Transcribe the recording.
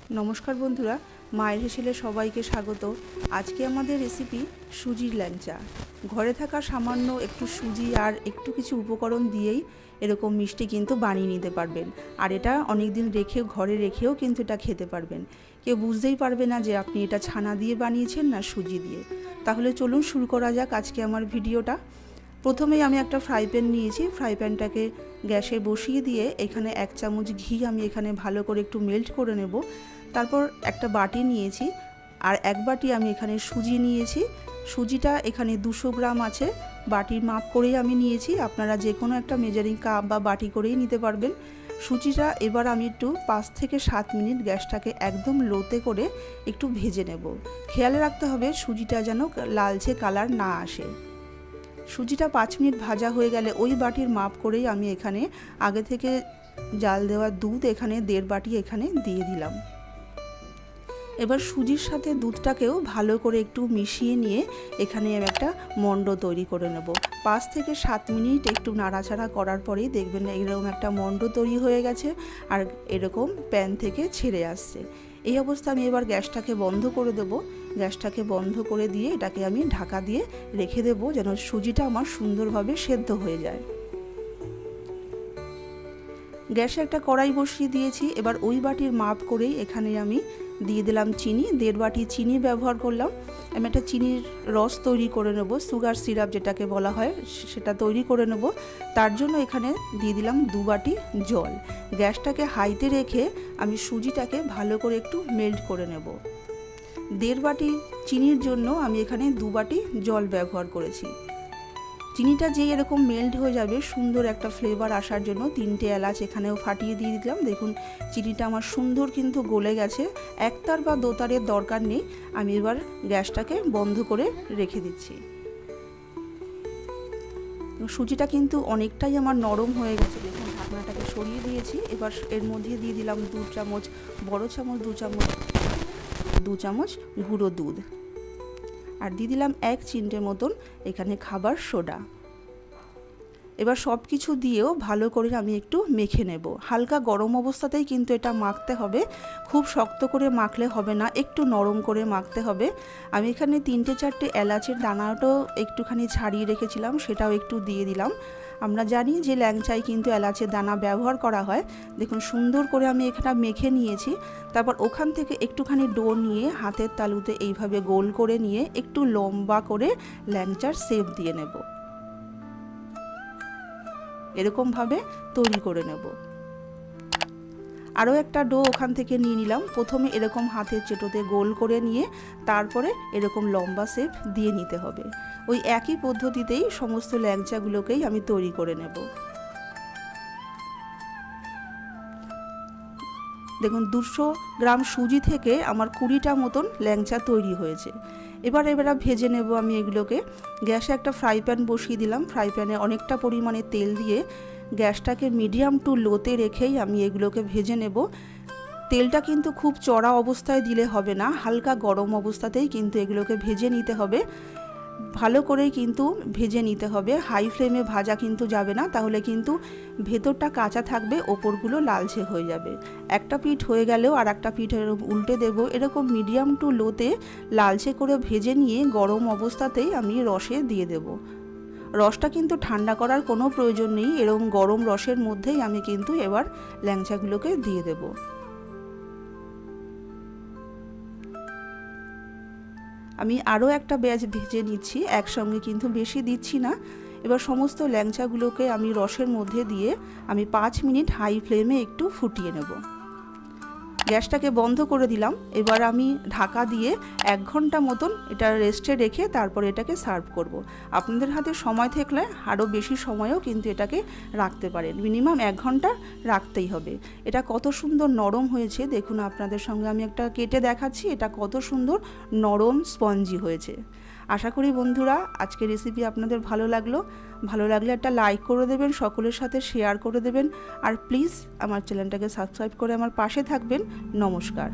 नमस्कार बंधुरा माয়ের হেসেলে সবাইকে স্বাগত। আজকে আমাদের রেসিপি সুজির ল্যাংচা। ঘরে থাকা সামান্য একটু সুজি আর একটু কিছু উপকরণ দিয়েই এরকম মিষ্টি কিন্তু বানিয়ে নিতে পারবেন। আর এটা অনেক দিন ঘরে রেখেও কিন্তু এটা খেতে পারবেন। কেউ বুঝতেই পারবে না যে আপনি এটা ছানা দিয়ে বানিয়েছেন না সুজি দিয়ে। তাহলে চলুন শুরু করা যাক আজকে আমার ভিডিওটা। প্রথমেই আমি একটা ফ্রাই প্যান নিয়েছি। ফ্রাই প্যানটাকে গ্যাসে বসিয়ে দিয়ে এখানে 1 চামচ ঘি আমি এখানে ভালো করে একটু মেল্ট করে নেব। তারপর একটা বাটি নিয়েছি আর 1 বাটি আমি এখানে সুজি নিয়েছি। সুজিটা এখানে 200 গ্রাম আছে, বাটির মাপ করেই আমি নিয়েছি। আপনারা যে কোনো একটা মেজারিং কাপ বা বাটি করেই নিতে পারবেন। সুজিটা এবার আমি একটু 5 থেকে 7 মিনিট গ্যাসটাকে একদম লোতে করে একটু ভেজে নেব। খেয়াল রাখতে হবে সুজিটা যেন লালচে কালার না আসে। সুজিটা 5 মিনিট ভাজা হয়ে গেলে ওই বাটির মাপ করেই আমি এখানে আগে থেকে জাল দেওয়া দুধ এখানে 1.5 বাটি এখানে দিয়ে দিলাম। এবার সুজির সাথে দুধটাকেও ভালো করে একটু মিশিয়ে নিয়ে এখানে আমি একটা মণ্ড তৈরি করে নেব। 5 থেকে 7 মিনিট একটু নাড়াচাড়া করার পরেই দেখবেন এরকম একটা মণ্ড তৈরি হয়ে গেছে আর এরকম প্যান থেকে ছেড়ে আসছে। এই অবস্থা আমি এবার গ্যাসটাকে বন্ধ করে দেব। গ্যাসটাকে বন্ধ করে দিয়ে এটাকে আমি ঢাকা দিয়ে রেখে দেব যেন সুজিটা আমার সুন্দরভাবে সেদ্ধ হয়ে যায়। গ্যাসে একটা কড়াই বসিয়ে দিয়েছি। এবার ওই বাটির মাপ করেই এখানে আমি দিয়ে দিলাম চিনি। 1.5 বাটি চিনি ব্যবহার করলাম। আমি একটা চিনির রস তৈরি করে নেব, সুগার সিরাপ যেটাকে বলা হয় সেটা তৈরি করে নেব। তার জন্য এখানে দিয়ে দিলাম 2 বাটি জল। গ্যাসটাকে হাইতে রেখে আমি সুজিটাকে ভালো করে একটু মেল্ট করে নেব। 1.5 বাটি চিনির জন্য আমি এখানে 2 বাটি জল ব্যবহার করেছি। চিনিটা যেই এরকম মেল্ট হয়ে যাবে সুন্দর একটা ফ্লেভার আসার জন্য 3টে এলাচ এখানেও ফাটিয়ে দিয়ে দিলাম। দেখুন চিনিটা আমার সুন্দর কিন্তু গলে গেছে। একতার বা দোতারের দরকার নেই। আমি এবার গ্যাসটাকে বন্ধ করে রেখে দিচ্ছি। সুজিটা কিন্তু অনেকটাই আমার নরম হয়ে গেছে। দেখুন ঢাকনাটাকে সরিয়ে দিয়েছি। এবার এর মধ্যে দিয়ে দিলাম 2 চামচ, বড় চামচ 2 চামচ গুঁড়ো দুধ আর দিয়ে দিলাম 1 চিমটে মতন এখানে খাবার সোডা। এবার সব কিছু দিয়েও ভালো করে আমি একটু মেখে নেব। হালকা গরম অবস্থাতেই কিন্তু এটা মাখতে হবে, খুব শক্ত করে মাখলে হবে না, একটু নরম করে মাখতে হবে। আমি এখানে 3-4টে এলাচের দানাটাও একটুখানি ছাড়িয়ে রেখেছিলাম, সেটাও একটু দিয়ে দিলাম। আমরা জানি যে ল্যাংচায় কিন্তু এলাচের দানা ব্যবহার করা হয়। দেখুন সুন্দর করে আমি এখানে মেখে নিয়েছি। তারপর ওখান থেকে একটুখানি ডো নিয়ে হাতের তালুতে এইভাবে গোল করে নিয়ে একটু লম্বা করে ল্যাংচার শেপ দিয়ে নেব। এরকমভাবে তৈরি করে নেব। আরও একটা ডো ওখান থেকে নিয়ে নিলাম। প্রথমে এরকম হাতের চেটোতে গোল করে নিয়ে তারপরে এরকম লম্বা শেপ দিয়ে নিতে হবে। ওই একই পদ্ধতিতেই সমস্ত ল্যাংচাগুলোকেই আমি তৈরি করে নেব। দেখুন 200 গ্রাম সুজি থেকে আমার 20টা মতন ল্যাংচা তৈরি হয়েছে। এবার ভেজে নেব আমি এগুলোকে। গ্যাসে একটা ফ্রাই প্যান বসিয়ে দিলাম। ফ্রাই প্যানে অনেকটা পরিমাণে তেল দিয়ে গ্যাসটাকে মিডিয়াম টু লোতে রেখেই আমি এগুলোকে ভেজে নেব। তেলটা কিন্তু খুব চড়া অবস্থায় দিলে হবে না, হালকা গরম অবস্থাতেই কিন্তু এগুলোকে ভেজে নিতে হবে। ভালো করেই কিন্তু ভেজে নিতে হবে। হাই ফ্লেমে ভাজা কিন্তু যাবে না, তাহলে কিন্তু ভেতরটা কাঁচা থাকবে, ওপরগুলো লালচে হয়ে যাবে। একটা পিঠ হয়ে গেলেও আর একটা পিঠ উল্টে দেব। এরকম মিডিয়াম টু লোতে লালচে করে ভেজে নিয়ে গরম অবস্থাতেই আমি রসে দিয়ে দেব। রসটা কিন্তু ঠান্ডা করার কোনো প্রয়োজন নেই। এরকম গরম রসের মধ্যেই আমি কিন্তু এবার ল্যাংচাগুলোকে দিয়ে দেব। আমি আরও একটা ব্যাচ ভেজে নিচ্ছি, একসঙ্গে কিন্তু বেশি দিচ্ছি না। এবার সমস্ত ল্যাংচাগুলোকে আমি রসের মধ্যে দিয়ে আমি 5 মিনিট হাই ফ্লেমে একটু ফুটিয়ে নেব। গ্যাসটাকে বন্ধ করে দিলাম। এবার আমি ঢাকা দিয়ে 1 ঘন্টা মতন এটা রেস্টে রেখে তারপর এটাকে সার্ভ করব। আপনাদের হাতে সময় থাকলে আরও বেশি সময়ও কিন্তু এটাকে রাখতে পারেন। মিনিমাম 1 ঘন্টা রাখতেই হবে। এটা কত সুন্দর নরম হয়েছে দেখুন, আপনাদের সঙ্গে আমি একটা কেটে দেখাচ্ছি। এটা কত সুন্দর নরম স্পঞ্জি হয়েছে। আশা করি বন্ধুরা আজকের রেসিপি আপনাদের ভালো লাগলে একটা লাইক করে দেবেন, সকলের সাথে শেয়ার করে দেবেন আর প্লিজ আমার চ্যানেলটাকে সাবস্ক্রাইব করে আমার পাশে থাকবেন। নমস্কার।